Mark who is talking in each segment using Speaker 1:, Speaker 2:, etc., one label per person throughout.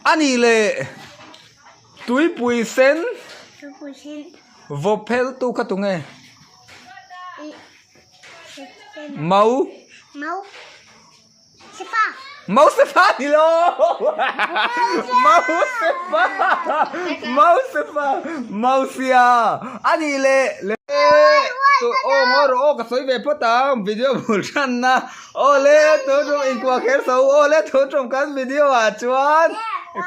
Speaker 1: anh đi lệ túi bùi sen vô phèo tu khát tung nghe máu máu sẽ phá đi lo máu xia anh đi lệ tụi ô ngó rồi ô cả sấy về phát tang video buồn chăn na ô lê tôi trong in qua khéo sâu ô lê tôi trong cái video à chuan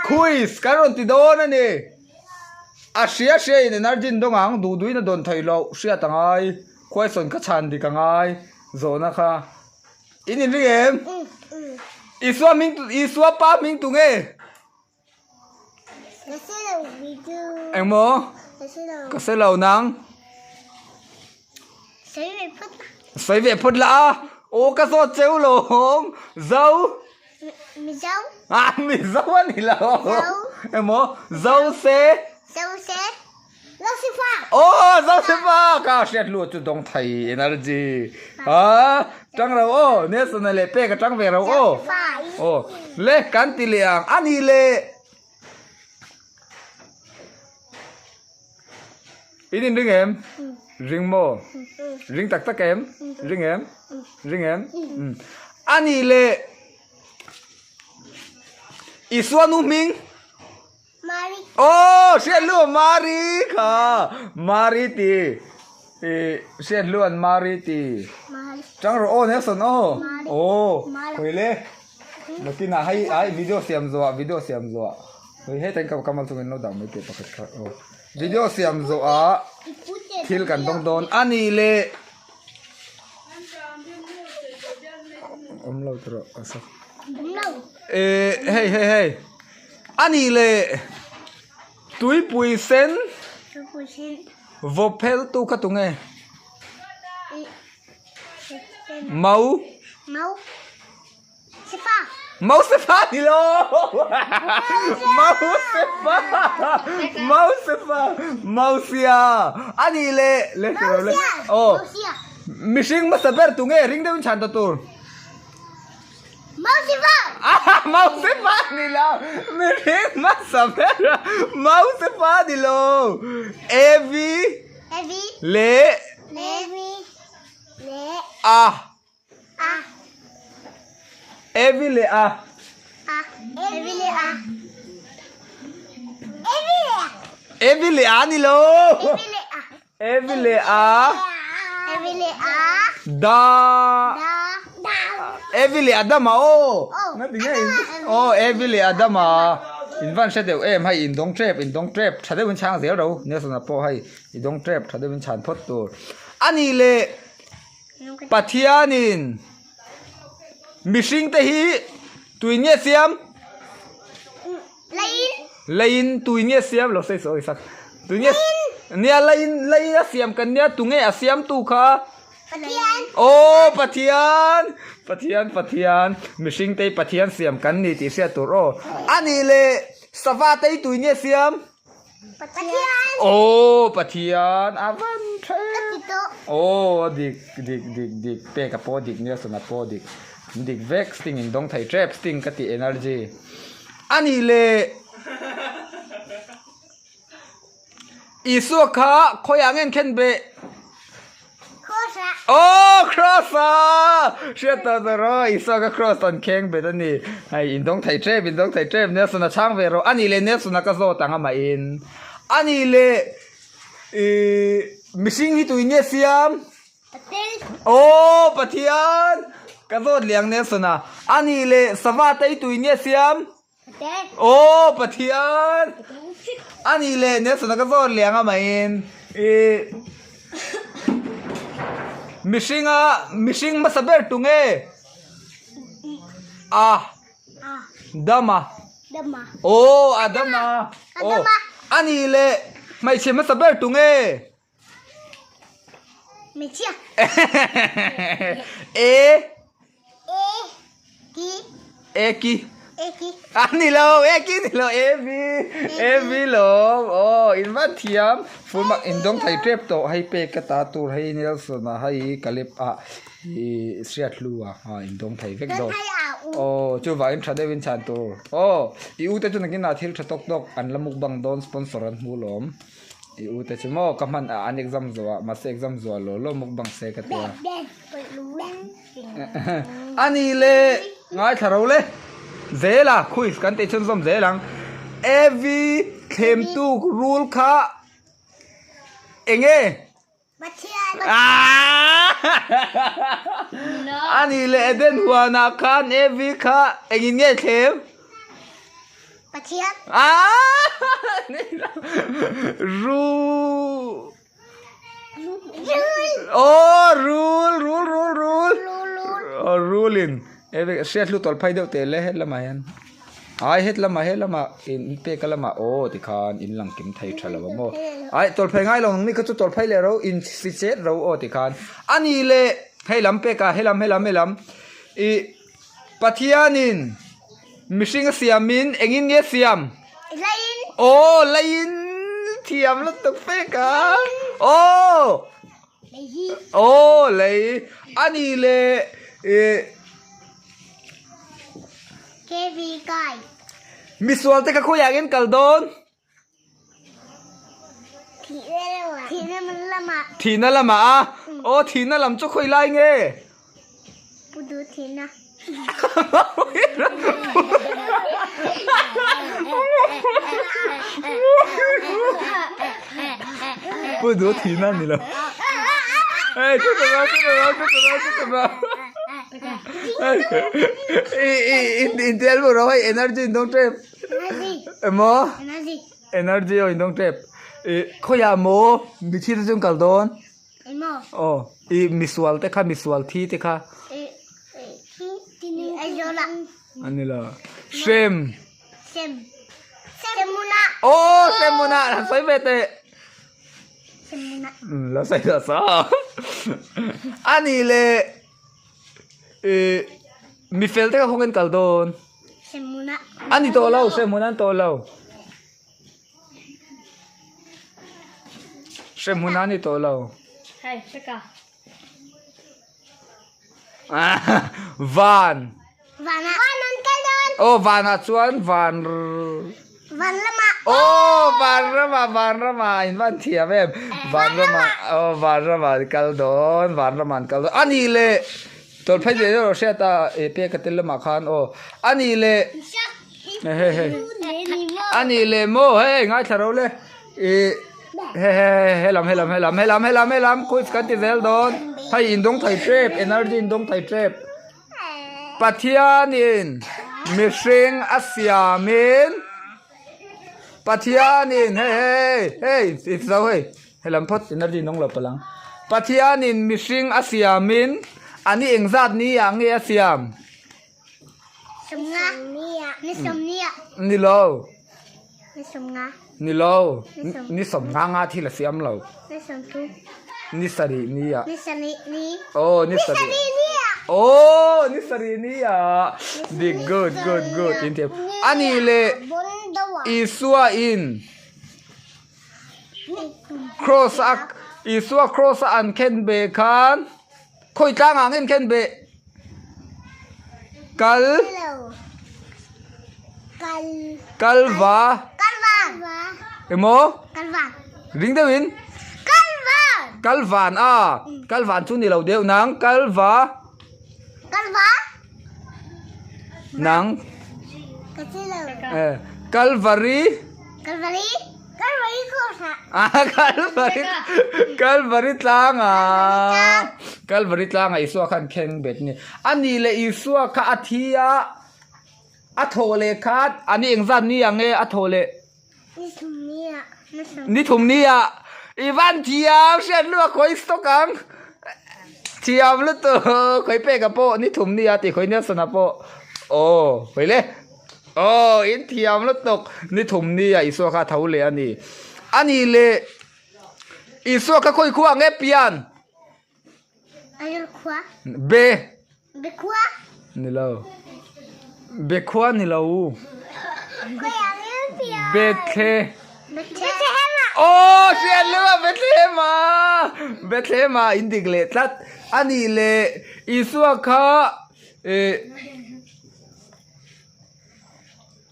Speaker 1: quiz cái rồi thì đó nè à xia này nó dính đông ang đủ đuôi nó đồn thầy lộ xia tang ai quay xuân cái chăn thì càng ai rồi na kha in đi em isua pa mình tụi nghe em mò cái xe lầu nắng sấy về phật lạ ô cái giọt treo lồng dâu mì dâu anh đi lâu em mò dâu xe ô dâu xe pha cả xét luôn chú đông thầy energy à trăng rồi ô nếu sau này lệ pe cái trăng về rồi ô lệ cán tì liang anh đi lệ ý định đừng em ring mò ring tắc em ring em anh đi lệ isuan uming ô xét luôn mari cả mari tì xét luôn mari tì trăng rồi ô nếu sau ô hồi lệ mà tin là hay video xem rồi rồi hết anh cầm xuống nó đảo mấy cái packet khác video xem rồi thil kan dong don ani le lâu rồi sao hey ani le túi bùi sen vô phèo tu khát tung nghe máu sẽ phá đi lo máu xia anh đi lệ ô missing mà sắp bẹt tung nghe ring đến chăn tụi máu sẽ phá đi lo missing mà sắp bẹt máu sẽ phá đi lo evi lệ à evi lệ à evi lệ à đi lo evi lệ à da evi lệ da mà ô nó tiếng gì ô evi lệ da mà in văn sẽ đều em hay in dong trap thật đấy vẫn chang dẻo đâu nếu là po hay in dong trap thật đấy vẫn chán phốt rồi anh lệ pathianin missing te hi tuinie siam lain tuinie siam lo sei soi sak tuinie nia lain siam kan nia tunge asiam tu kha ô pathian missing te pathian siam kan ni ti sia tu ro ani le sava te tuinie siam ô pathian avan ô dik pe ka po dik nia sona po dik dik vex sting in dong thai trap sting kati energy ani le isu kha khoyangen khen be crossa sheta the ro isu ka cross on keng be tani hai in dong thai trap ne suna chang ve ro ani le ne suna ka zo tanga ma in ani le missing hi tu ne siam pathian cái rốt liang nè suna ani le sava tay tui nè siam ô pathian ani le nè suna cái rốt liang à mày missing mà saber tung nghe dama ô dama ô ani le mày chỉ mà saber tung nghe Eki ani lo evi lo in van thiam full mak in dong thai trap to hai pe ka ta tur hai nel so na hai kalip a เสียดลัวอินดงไทยเวกดอก
Speaker 2: ไทยอ่ะอู
Speaker 1: โอ้จูว่าอินทราเดวินชันตัวโอ้อูแต่จุนักินนาทิลชะตกดอกอันละมุกบังโดนสปอนเซอร์มูลมอูแต่จุโมกำมันอันเอ็กซัมจัวมาเซเอ็กซัมจัวโลมุกบังเซกัตัว
Speaker 2: เด็ดไปรู้แล้ว
Speaker 1: อันนี้เลยง่ายทารุเลยเจล่ะคุยกันแต่ฉันสมเจลัง every claim to rule ค่ะเอง
Speaker 2: มาเชียร์
Speaker 1: อันนี้เลยเดินหัวนักขัน every ค่ะเองเงี้ยเข้ม
Speaker 2: มาเชียร์
Speaker 1: นี่ละ rule
Speaker 2: ยืน
Speaker 1: โอ้ rule
Speaker 2: รู้
Speaker 1: rulin เสียดลูกตอลไพ่เดียวเตะเลยเฮ็ดละมายันไอเฮ็ดละมาอินเปกละมาโอ้ติคานอินหลังกิมไทยทะเลวะโมไอตอลไพ่ง่ายลงนี่ก็จะตอลไพ่เลยเราอินฟิเซตเราโอ้ติคานอันนี้เลยให้ลำเปกะให้ลำอีปัทยานินมิชิงเสียมินเอ็งอินเงี้ยเสียม
Speaker 2: ไลน์
Speaker 1: โอ้ไลน์เทียมแล้วตัวเปกะโอ้
Speaker 2: ไลน์
Speaker 1: โอ้เลยอันนี้เลย
Speaker 2: เควีไก่
Speaker 1: มิสวอลเตก็คุยอย่างนี้กันโดน
Speaker 2: ทีนั่นมันละมา
Speaker 1: ทีนั่นละมาโอ้ทีนั่นลำจะคุยไรเงี้ย
Speaker 2: ปูดูทีนะ
Speaker 1: พูดดูทีนั่นนี่เหรอเฮ้ยจุดตัวเราอินเดียรู้เราให้ energy อินดงเทป
Speaker 2: นาซี
Speaker 1: โม
Speaker 2: นาซี
Speaker 1: energy อินดงเทปคุยอย่างโมมิชีจะจุงกันโดน
Speaker 2: ไอ้หมอ
Speaker 1: โอ้มิสวอลเตค่ะมิสวอลทีเตค่ะ
Speaker 2: ทีนี่ไอ้โยละ
Speaker 1: อันนี้เหรอเซม
Speaker 2: เซมุนะ
Speaker 1: โอ้เซมุนะใส่เบเต
Speaker 2: เซมุนะ
Speaker 1: แล้วใส่กระสอบอันนี้เลยมีเฟลเตก็คงเป็นกัลโดน
Speaker 2: เซมุนะ
Speaker 1: อันนี้ตัวเราเซมุนันตัวเราเซมุนันนี่ตัวเรา
Speaker 2: ใช่ใช่กะ
Speaker 1: วาน
Speaker 2: วันนั้นกันโดน
Speaker 1: โอ้วานชวนวาน
Speaker 2: วันละมา
Speaker 1: โอ้วานระมาอินวันเทียแบบวานระมาโอ้วานระมากัลโดนวานระมากัลโดนอันนี้เลยตัวเพจเดียวเราเชื่อตาเปียกติลละมาคันโอ้อันนี้เลยเฮ้อันนี้เลยโมเฮ้ง่ายทารุเลยเฮ้ลำคุยกันที่เซลโดนให้อินดงไทยเทรป energy อินดงไทยเทรปปัทยานินมิชิงอาเซียมินปัทยานินเฮ้สิสาวให้ลำพด energy น้องหลับพลังปัทยานินมิชิงอาเซียมินอันนี้เองจัดนี้อย่างเงี้ยเสียม
Speaker 2: สมงานี่สมเนี่ย
Speaker 1: นี่เรา
Speaker 2: นี่สมงา
Speaker 1: นี่เรานี่สมงางาที่ละเสียมเรา
Speaker 2: นี่สมทุ
Speaker 1: นี่สรีนี่อ่ะ
Speaker 2: นี่สนินี่
Speaker 1: โอ้นี่สรี
Speaker 2: นี่อ่ะ
Speaker 1: โอ้นี่สรีนี่อ่ะดี good อินเทปอันนี้เลย
Speaker 2: บนตัว
Speaker 1: อีสัวอิน cross อีสัว cross อันเคนเบคันคุยจ้างอันเคนเบกัล
Speaker 2: กัน
Speaker 1: กัลวา
Speaker 2: กันวาน
Speaker 1: เอโม
Speaker 2: กันวาน
Speaker 1: ริงเดวิน
Speaker 2: กันวาน
Speaker 1: กัลวานกัลวานชุนี่เราเดียวนังกัลวา
Speaker 2: กันวาน
Speaker 1: นัง
Speaker 2: กันที่เรา
Speaker 1: กัลวารี
Speaker 2: กันวารีก็ค่ะ
Speaker 1: กัลวารีตางกัลวารีตางอีสัวคันเข่งเบ็ดนี่อันนี้เลยอีสัวข้าอาทิยาอัทโทเลคัดอันนี้เองซันนี่ยังไงอัทโทเล
Speaker 2: นี่สมเนี่ยนี่สม
Speaker 1: นี่ถุงนี่อ่ะอีวันเทียมเช่นเลือกคอยสตกังเทียมแล้วตัวคอยเป๊กกับโปนี่ถุงนี่อ่ะติคอยเนี่ยสนับโปโอ้ไปเลยโอ้อินเทียมแล้วตกนี่ถุงนี่อ่ะอีสัวข้าเท่าเลยอันนี้เลยอีสัวข้าคอยควงเอเปียน
Speaker 2: อายุขวา
Speaker 1: เบ
Speaker 2: เบขวา
Speaker 1: นี่เราเบควานี่เรา
Speaker 2: ก็อย่างนี้เปีย
Speaker 1: เบเค
Speaker 2: เบเทเฮนะ
Speaker 1: โ โอ้เสียนเลยว่าเบธเลมาเบธเลมาอินดิกเลตัดอันนี้เลอิสวะค่ะ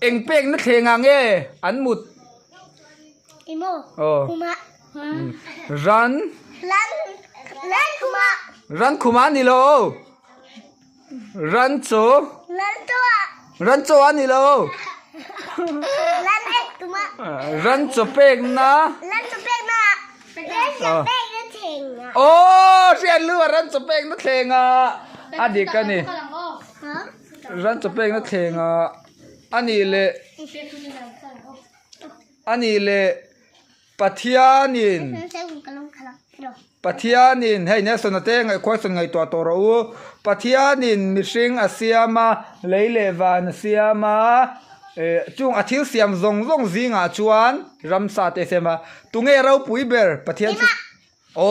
Speaker 1: เอ็งเป็กนักเทงังเออันมุด
Speaker 2: อีโม
Speaker 1: โอ้
Speaker 2: คุมะ
Speaker 1: รัน
Speaker 2: ลันคุมะ
Speaker 1: รันคุมานี่โลรันโซ
Speaker 2: ลันตัว
Speaker 1: รันโซอันนี่โล
Speaker 2: ลันเอ็กคุมะ
Speaker 1: รันโซเป็กนะ
Speaker 2: ลันสเปกนะลันสเปกนั่นเองอ่ะ
Speaker 1: โอ้เสียนเลยว่ารันโซเป็กนักเทงอ่ะอันนี้กันนี่
Speaker 2: ฮะ
Speaker 1: รันโซเป็กนักเทงอ่ะอันนี้เลอันนี้เลปัทยานิน
Speaker 2: เซ็งกะลงคลักเดี๋ยว
Speaker 1: ปัทยานินให้เนี่ยสนเตงไอ้ควายสนไงตัวเราปัทยานินมิชิงอาเซียมาเลยเลวานเซียมาจุงอาทิตย์เสียมซงซิงอาจวนรำสัตเอเซมาตุงเอเราปุยเบอร์ปัทยาโอ้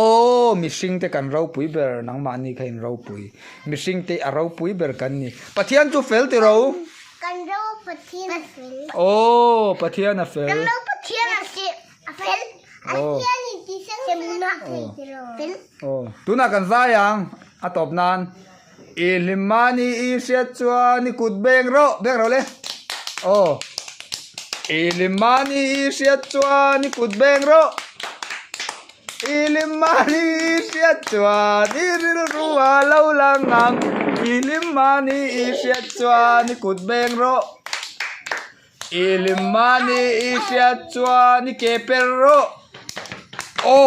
Speaker 1: มิชิงเตกันเราปุยเบอร์นังมานี่ใครเราปุยมิชิงเตเราปุยเบอร์กันนี่ปัทยาจูเฟลเตเรา
Speaker 2: กันรูปเทียนฟิล
Speaker 1: โอ้ปัทยานะเฟล
Speaker 2: กันรูปเทียนฟิลฟิลอันเทียนนี่ที่เซ็งนะฟิล
Speaker 1: โอ้ตุนักันซายังอะตบนานอิลิมานีอิเชียจวานี่กุดเบงโรเลยโอ้อิลิมานีอิเชียจวานี่กุดเบงโรอิลิมานีอิเชียจวานี่ริลรัวลาวลังงังอิลิมานีอิเชียจวานี่กุดเบงโรอิลิมานีอิเชียจวานี่เกเปโรโอ้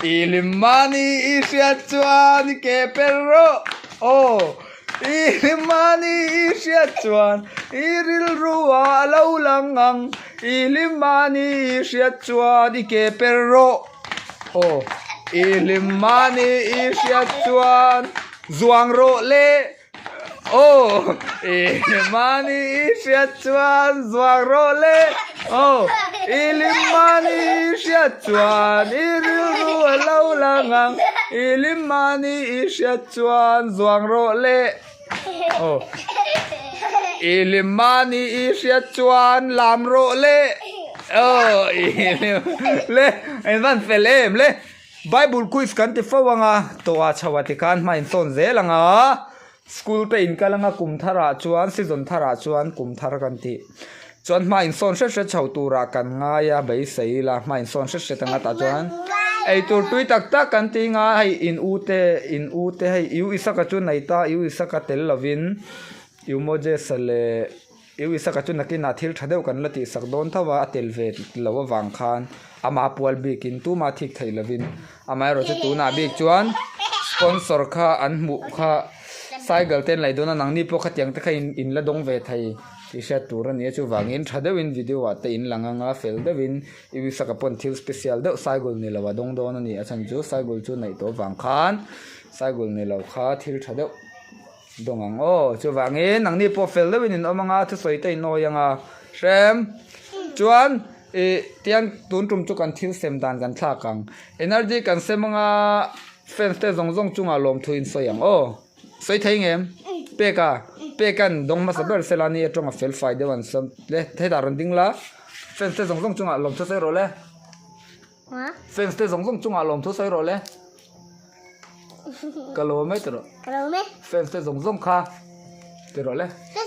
Speaker 1: อิลิมานีอิเชียจวานี่เกเปโรโอ้อิลิมานีอิเชียจวานอิริลรัวลาวลังงังอิลิมานีอิเชียจวานี่เกเปโรโอ้อิลิมานีอิเชียจวนจวงโรเลโอ้อิลิมานีอิเชียจวนจวงโรเลโอ้อิลิมานีอิเชียจวนอิริลรัวลาวลังงังอิลิมานีอิเชียจวนจวงโรเลโอ้อิลิมานีอิเชียจวนลามโรเลโอ้อิลิเลไอ้บ้านเฟลเลมเลไบเบิลคุยสกันที่ฟังอ่ะตัวชาวติกันมาอินโซนเซลังอ่ะสกูลเตอินกันลังอ่ะกุมทาราชวนซีซอนทาราชวนกุมทารากันที่จวนมาอินโซนเช็ดชาวตูรากันง่ายใบเสียละมาอินโซนเช็ดตั้งแต่จวนไอตัวตุยตักตักกันที่ง่ายอินอูเตให้อิวอิสักจุนไหนตาอิวอิสักเตลลวินอิวโมเจสเลอิวอิสักจุนนักนาทิลทัดเดียวกันละติสักโดนทว่าเตลเวทลาววังคานอามาปวลบีกินตู้มาทิกไทยลวินอามาโรสตูนาบีจวนสปอนเซอร์ค่ะอันหมู่ค่ะไซเกิลเต้นไหลโดนนังนี่พวกขัดยังตะใครอินละดงเวทไทยที่เช็ดตัวนี้จูวางอินทัดเดวินวิดีโอว่าแต่อินหลังงาเฟลเดวินอีวิสักปนทิลสเปเชียลเดไซเกิลนี่ละว่าดงโดนนี่อาจารย์จูไซเกิลจูไหนตัววังคานไซเกิลนี่ละค่ะทิลทัดเดดงอังโอ้จูวางอินนังนี่พวกเฟลเดวินอินอมังอาทุสวยแต่อินโนยังอ่ะเชมจวนเตียงตุนจุ่มจุกันทิลเซมดานกันท่ากังเอเนอร์จีกันเซมังอาเฟนสเตซงจุงอาลมทุอินสวยยังโอ้สวยไทยเงี้ยเปกันดงมาสับเบอร์เซลานีตรงกับเฟลไฟเดวันซัมเล่เทดารันดิ้งละเฟนสเตซงจุงอาลมทุสวยโรเล่
Speaker 2: ฮะ
Speaker 1: เฟนสเตซงจุงอาลมทุสวยโรเล่กะโลไม่ตรอก
Speaker 2: ะโลเม
Speaker 1: เฟนสเตซงค่ะตรอเล่
Speaker 2: เซ็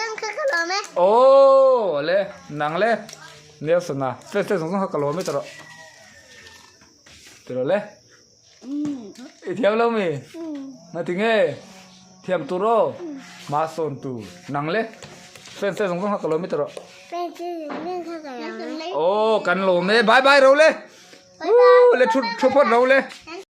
Speaker 2: งคือกะโลเม
Speaker 1: โอ้เล่นังเล่เนี่ยสนะเฟนสเตซงค่ะกะโลไม่ตรอกตรอเล่เทียมเรามีนาทิงเอเทียมตุโรมาโซนตูนังเล่เฟนเซสงฆ์ฮักกะโลเมตร
Speaker 2: เป็นชื่อเรื่องคือกะโลเม
Speaker 1: โอ้กันโลเมบายบายเราเล่โอ้เล่ชุดพอดเราเล่
Speaker 2: ไ